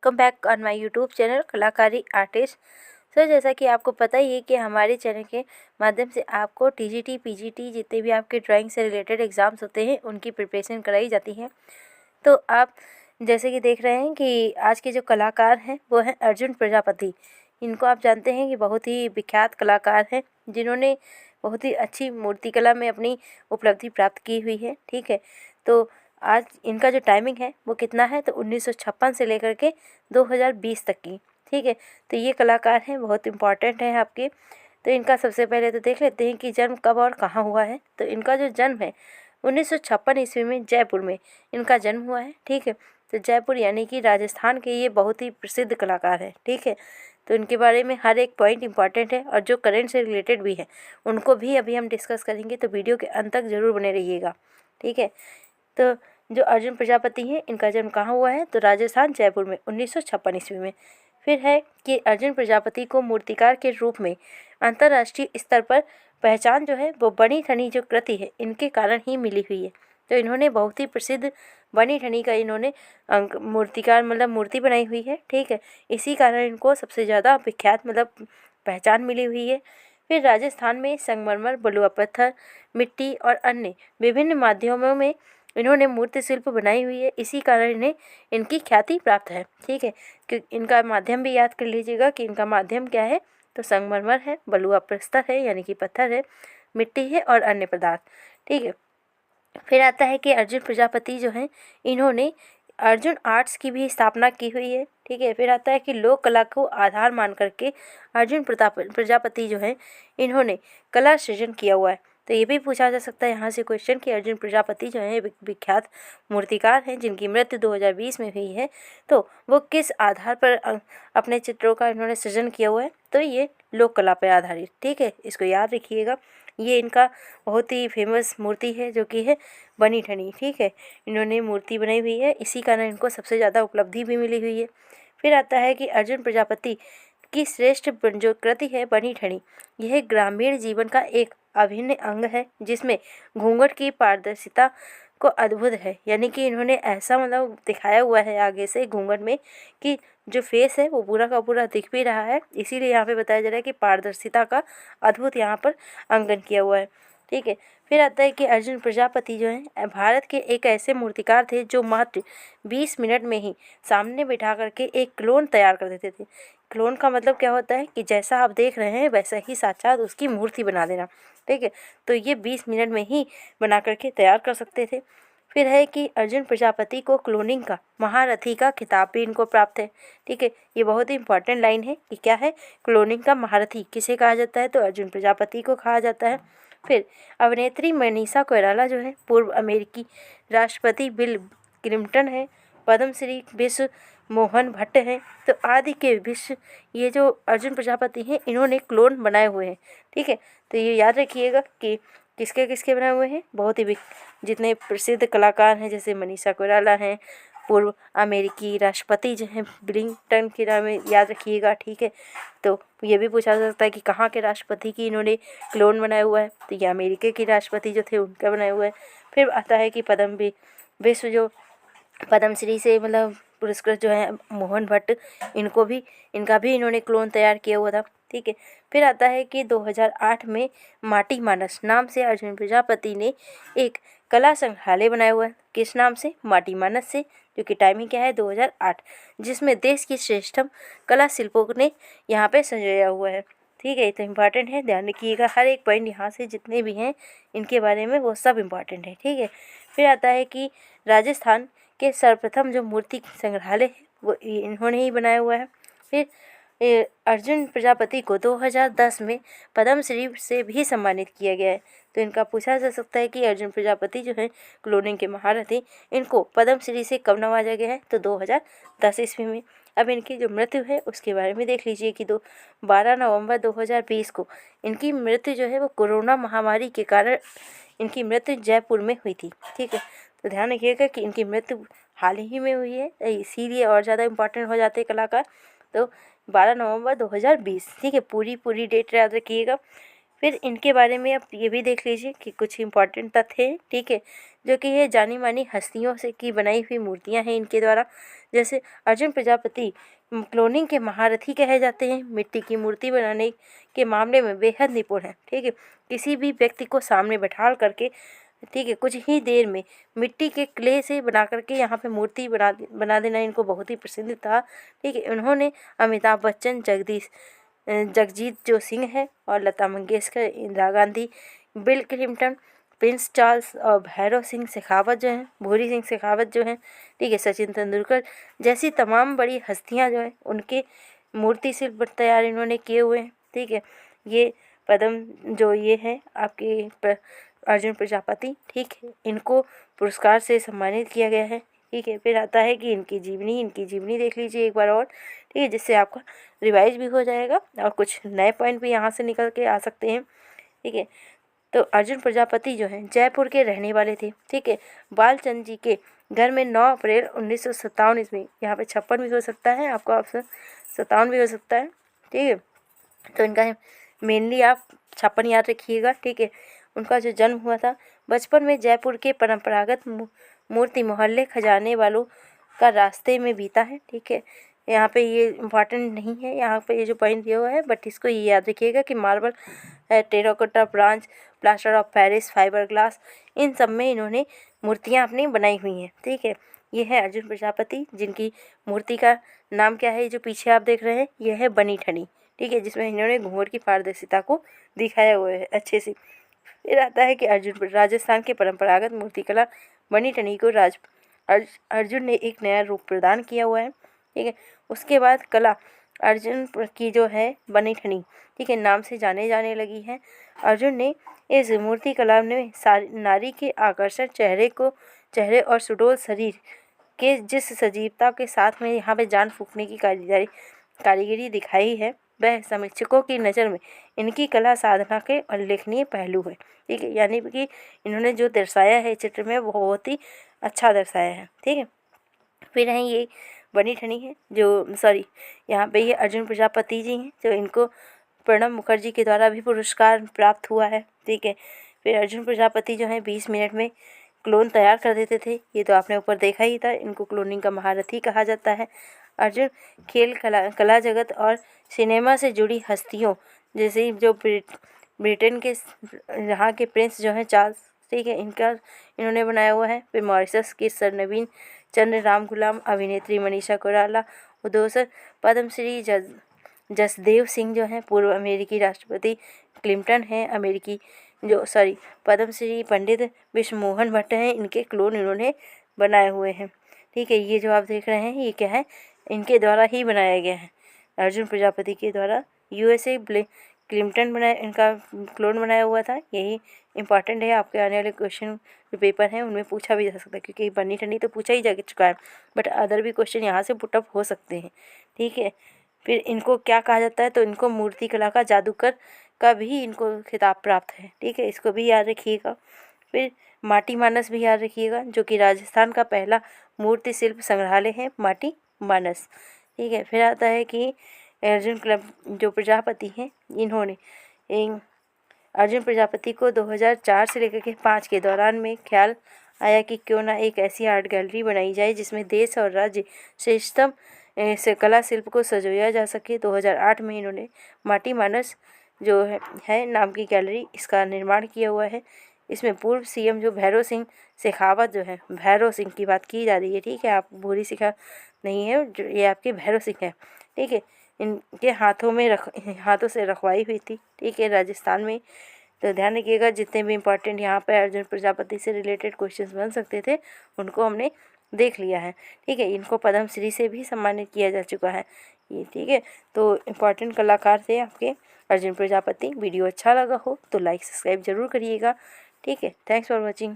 Welcome back on my YouTube channel कलाकारी artist. Sir जैसा कि आपको पता ही है कि हमारे चैनल के माध्यम से आपको टीजीटी पीजीटी जितने भी आपके ड्राइंग से रिलेटेड एग्ज़ाम्स होते हैं उनकी प्रिपरेशन कराई जाती है। तो आप जैसे कि देख रहे हैं कि आज के जो कलाकार हैं वो हैं अर्जुन प्रजापति। इनको आप जानते हैं कि बहुत ही विख्यात कलाकार हैं जिन्होंने बहुत ही अच्छी मूर्तिकला में अपनी उपलब्धि प्राप्त की हुई है। ठीक है, तो आज इनका जो टाइमिंग है वो कितना है, तो 1956 से लेकर के 2020 तक की। ठीक है, तो ये कलाकार हैं, बहुत इम्पॉर्टेंट है आपके। तो इनका सबसे पहले तो देख लेते हैं कि जन्म कब और कहाँ हुआ है। तो इनका जो जन्म है 1956 ईस्वी में जयपुर में इनका जन्म हुआ है। ठीक है, तो जयपुर यानी कि राजस्थान के ये बहुत ही प्रसिद्ध कलाकार हैं। ठीक है, तो इनके बारे में हर एक पॉइंट इंपॉर्टेंट है और जो करंट से रिलेटेड भी है उनको भी अभी हम डिस्कस करेंगे, तो वीडियो के अंत तक ज़रूर बने रहिएगा। ठीक है, तो जो अर्जुन प्रजापति हैं इनका जन्म कहाँ हुआ है, तो राजस्थान जयपुर में 1956 ईस्वी में। फिर है कि अर्जुन प्रजापति को मूर्तिकार के रूप में अंतर्राष्ट्रीय स्तर पर पहचान जो है वो बनी ठनी जो कृति है इनके कारण ही मिली हुई है। तो इन्होंने बहुत ही प्रसिद्ध बनी ठनी का इन्होंने मूर्तिकार मतलब मूर्ति बनाई हुई है। ठीक है, इसी कारण इनको सबसे ज़्यादा विख्यात मतलब पहचान मिली हुई है। फिर राजस्थान में संगमरमर, बलुआ पत्थर, मिट्टी और अन्य विभिन्न माध्यमों में इन्होंने मूर्ति शिल्प बनाई हुई है, इसी कारण इन्हें इनकी ख्याति प्राप्त है। ठीक है, कि इनका माध्यम भी याद कर लीजिएगा कि इनका माध्यम क्या है, तो संगमरमर है, बलुआ प्रस्तर है यानी कि पत्थर है, मिट्टी है और अन्य पदार्थ। ठीक है, फिर आता है कि अर्जुन प्रजापति जो हैं इन्होंने अर्जुन आर्ट्स की भी स्थापना की हुई है। ठीक है, फिर आता है कि लोक कला को आधार मान करके अर्जुन प्रजापति जो हैं इन्होंने कला सृजन किया हुआ है। तो ये भी पूछा जा सकता है यहाँ से क्वेश्चन कि अर्जुन प्रजापति जो हैं विख्यात मूर्तिकार हैं जिनकी मृत्यु 2020 में हुई है, तो वो किस आधार पर अपने चित्रों का इन्होंने सृजन किया हुआ है, तो ये लोक कला पर आधारित। ठीक है, इसको याद रखिएगा। ये इनका बहुत ही फेमस मूर्ति है जो कि है बनी ठनी। ठीक है, इन्होंने मूर्ति बनाई हुई है, इसी कारण इनको सबसे ज़्यादा उपलब्धि भी मिली हुई है। फिर आता है कि अर्जुन प्रजापति की श्रेष्ठ जो कृति है बनी ठनी, यह ग्रामीण जीवन का एक अभिन्न अंग है जिसमें घूंघट की पारदर्शिता को अद्भुत है। यानी कि इन्होंने ऐसा मतलब दिखाया हुआ है आगे से घूंघट में कि जो फेस है वो पूरा का पूरा दिख भी रहा है, इसीलिए यहाँ पे बताया जा रहा है कि पारदर्शिता का अद्भुत यहाँ पर अंकन किया हुआ है। ठीक है, फिर आता है कि अर्जुन प्रजापति जो हैं भारत के एक ऐसे मूर्तिकार थे जो मात्र 20 मिनट में ही सामने बिठा करके एक क्लोन तैयार कर देते थे। क्लोन का मतलब क्या होता है कि जैसा आप देख रहे हैं वैसा ही साक्षात उसकी मूर्ति बना देना। ठीक है, तो ये 20 मिनट में ही बना करके तैयार कर सकते थे। फिर है कि अर्जुन प्रजापति को क्लोनिंग का महारथी का खिताब भी इनको प्राप्त है। ठीक है, ये बहुत ही इंपॉर्टेंट लाइन है कि क्या है, क्लोनिंग का महारथी किसे कहा जाता है, तो अर्जुन प्रजापति को कहा जाता है। फिर अभिनेत्री मनीषा कोइराला जो है पूर्व अमेरिकी राष्ट्रपति बिल क्लिंटन है, पद्मश्री विश्व मोहन भट्ट हैं, तो आदि के विश्व ये जो अर्जुन प्रजापति हैं इन्होंने क्लोन बनाए हुए हैं। ठीक है, तो ये याद रखिएगा कि किसके किसके बनाए हुए हैं, बहुत ही जितने प्रसिद्ध कलाकार हैं जैसे मनीषा कोइराला हैं, पूर्व अमेरिकी राष्ट्रपति जो हैं ब्लिंकटन के नाम में याद रखिएगा। ठीक है, तो ये भी पूछा जा सकता है कि कहाँ के राष्ट्रपति की इन्होंने क्लोन बनाया हुआ है, तो ये अमेरिका के राष्ट्रपति जो थे उनका बनाया हुआ है। फिर आता है कि विश्व जो पद्मश्री से मतलब पुरस्कृत जो है मोहन भट्ट, इनका भी इन्होंने क्लोन तैयार किया हुआ था। ठीक है, फिर आता है कि 2008 में माटी मानस नाम से अर्जुन प्रजापति ने एक कला संग्रहालय बनाया हुआ है। किस नाम से, माटी मानस से, जो कि टाइमिंग क्या है 2008, जिसमें देश की श्रेष्ठतम कला शिल्पों ने यहाँ पे सजाया हुआ है। ठीक है, तो इम्पॉर्टेंट है, ध्यान रखिएगा हर एक पॉइंट यहाँ से जितने भी हैं इनके बारे में वो सब इम्पॉर्टेंट है। ठीक है, फिर आता है कि राजस्थान के सर्वप्रथम जो मूर्ति संग्रहालय है वो इन्होंने ही बनाया हुआ है। फिर अर्जुन प्रजापति को 2010 में पद्मश्री से भी सम्मानित किया गया है। तो इनका पूछा जा सकता है कि अर्जुन प्रजापति जो है क्लोनिंग के महारथी, इनको पद्मश्री से कब नवाजा गया है, तो 2010 ईस्वी में। अब इनकी जो मृत्यु है उसके बारे में देख लीजिए कि 12 नवंबर 2020 को इनकी मृत्यु जो है वो कोरोना महामारी के कारण इनकी मृत्यु जयपुर में हुई थी। ठीक है, तो ध्यान रखिएगा कि इनकी मृत्यु हाल ही में हुई है, इसीलिए और ज़्यादा इम्पोर्टेंट हो जाते हैं कलाकार। तो 12 नवंबर 2020। ठीक है, पूरी डेट याद रखिएगा। फिर इनके बारे में आप ये भी देख लीजिए कि कुछ इम्पॉर्टेंट तथ्य हैं, ठीक है, जो कि ये जानी मानी हस्तियों से की बनाई हुई मूर्तियां हैं इनके द्वारा। जैसे अर्जुन प्रजापति क्लोनिंग के महारथी कहे जाते हैं, मिट्टी की मूर्ति बनाने के मामले में बेहद निपुण है, ठीक है। किसी भी व्यक्ति को सामने बैठा करके, ठीक है, कुछ ही देर में मिट्टी के क्ले से बना करके यहाँ पे मूर्ति बना देना इनको बहुत ही प्रसिद्ध था, ठीक है। उन्होंने अमिताभ बच्चन, जगजीत जो सिंह है और Lata Mangeshkar, Indira Gandhi, Bill Clinton, Prince Charles और भैरव सिंह शेखावत जो हैं, भूरी सिंह शेखावत जो हैं, ठीक है, सचिन तेंदुलकर जैसी तमाम बड़ी हस्तियां जो हैं उनके मूर्ति शिल्प तैयार इन्होंने किए हुए हैं, ठीक है। ये पद्म जो ये है आपके अर्जुन प्रजापति, ठीक है, इनको पुरस्कार से सम्मानित किया गया है, ठीक है। फिर आता है कि इनकी जीवनी देख लीजिए एक बार और, ठीक है, जिससे आपका रिवाइज भी हो जाएगा और कुछ नए पॉइंट भी यहाँ से निकल के आ सकते हैं, ठीक है। तो अर्जुन प्रजापति जो हैं जयपुर के रहने वाले थे, ठीक है। बालचंद जी के घर में 9 अप्रैल 1957 ईस्वी, यहाँ पे 56 भी हो सकता है, आपका ऑप्शन 57 भी हो सकता है, ठीक है। तो इनका मेनली आप 56 याद रखिएगा, ठीक है। उनका जो जन्म हुआ था बचपन में जयपुर के परंपरागत मूर्ति मोहल्ले खजाने वालों का रास्ते में बीता है, ठीक है। यहाँ पे ये इम्पॉर्टेंट नहीं है, यहाँ पे ये जो पॉइंट दिया हुआ है, बट इसको ये याद रखिएगा कि marble, terracotta, branch, plaster of Paris, fibre glass, इन सब में इन्होंने मूर्तियाँ अपनी बनाई हुई हैं, ठीक है। ये है अर्जुन प्रजापति, जिनकी मूर्ति का नाम क्या है, जो पीछे आप देख रहे हैं, यह है बनी ठनी, ठीक है, जिसमें इन्होंने घूंघट की पारदर्शिता को दिखाया हुआ है अच्छे से। फिर आता है कि राजस्थान के परंपरागत मूर्तिकला बनी ठनी को अर्जुन ने एक नया रूप प्रदान किया हुआ है, ठीक है। उसके बाद कला अर्जुन की जो है बनी ठनी, ठीक है, नाम से जाने जाने लगी है। अर्जुन ने इस मूर्ति कला में नारी के आकर्षक चेहरे और सुडौल शरीर के जिस सजीवता के साथ में यहाँ पे जान फूंकने की कारीगरी दिखाई है, वह समीक्षकों की नज़र में इनकी कला साधना के उल्लेखनीय पहलू है, ठीक है। यानी कि इन्होंने जो दर्शाया है चित्र में वो बहुत ही अच्छा दर्शाया है, ठीक है। फिर हैं ये बनी ठनी है, जो यहाँ पे ये अर्जुन प्रजापति जी हैं, जो इनको प्रणब मुखर्जी के द्वारा भी पुरस्कार प्राप्त हुआ है, ठीक है। फिर अर्जुन प्रजापति जो हैं 20 मिनट में क्लोन तैयार कर देते थे, ये तो आपने ऊपर देखा ही था, इनको क्लोनिंग का महारथी कहा जाता है। अर्जुन खेल कला जगत और सिनेमा से जुड़ी हस्तियों, जैसे जो ब्रिटेन के यहाँ के प्रिंस जो हैं चार्ल्स, ठीक है, इन्होंने बनाया हुआ है। फिर मॉरिशस के सर नवीन चंद्र राम गुलाम, अभिनेत्री मनीषा कोइराला, उद्योसर पद्मश्री जसदेव सिंह जो हैं, पूर्व अमेरिकी राष्ट्रपति क्लिंटन हैं, पद्मश्री पंडित विश्वमोहन भट्ट हैं, इनके क्लोन इन्होंने बनाए हुए हैं, ठीक है। ये जो आप देख रहे हैं ये क्या है, इनके द्वारा ही बनाया गया है, अर्जुन प्रजापति के द्वारा। यूएसए क्लिंटन इनका क्लोन बनाया हुआ था, यही इंपॉर्टेंट है, आपके आने वाले क्वेश्चन जो पेपर हैं उनमें पूछा भी जा सकता है, क्योंकि बनी ठनी तो पूछा ही जा चुका है, बट अदर भी क्वेश्चन यहाँ से पुटअप हो सकते हैं, ठीक है। फिर इनको क्या कहा जाता है, तो इनको मूर्ति कला का जादूगर का भी इनको खिताब प्राप्त है, ठीक है, इसको भी याद रखिएगा। फिर माटी मानस भी याद रखिएगा, जो कि राजस्थान का पहला मूर्ति शिल्प संग्रहालय है माटी मानस, ठीक है। फिर आता है कि अर्जुन जो प्रजापति हैं, इन्होंने अर्जुन प्रजापति को 2004 से लेकर के 5 के दौरान में ख्याल आया कि क्यों ना एक ऐसी आर्ट गैलरी बनाई जाए जिसमें देश और राज्य श्रेष्ठतम से कला शिल्प को सजोया जा सके। 2008 में इन्होंने माटी मानस जो है नाम की गैलरी, इसका निर्माण किया हुआ है। इसमें पूर्व सीएम जो भैरव सिंह शेखावत जो है, भैरव सिंह की बात की जा रही है, ठीक है, आप भूरी सिंह नहीं है, जो ये आपके भैरव सिंह है, ठीक है, इनके हाथों से रखवाई हुई थी, ठीक है, राजस्थान में। तो ध्यान रखिएगा, जितने भी इम्पोर्टेंट यहाँ पर अर्जुन प्रजापति से रिलेटेड क्वेश्चंस बन सकते थे उनको हमने देख लिया है, ठीक है। इनको पद्मश्री से भी सम्मानित किया जा चुका है ये, ठीक है। तो इम्पोर्टेंट कलाकार थे आपके अर्जुन प्रजापति। वीडियो अच्छा लगा हो तो लाइक सब्सक्राइब जरूर करिएगा, ठीक है। Thanks for watching.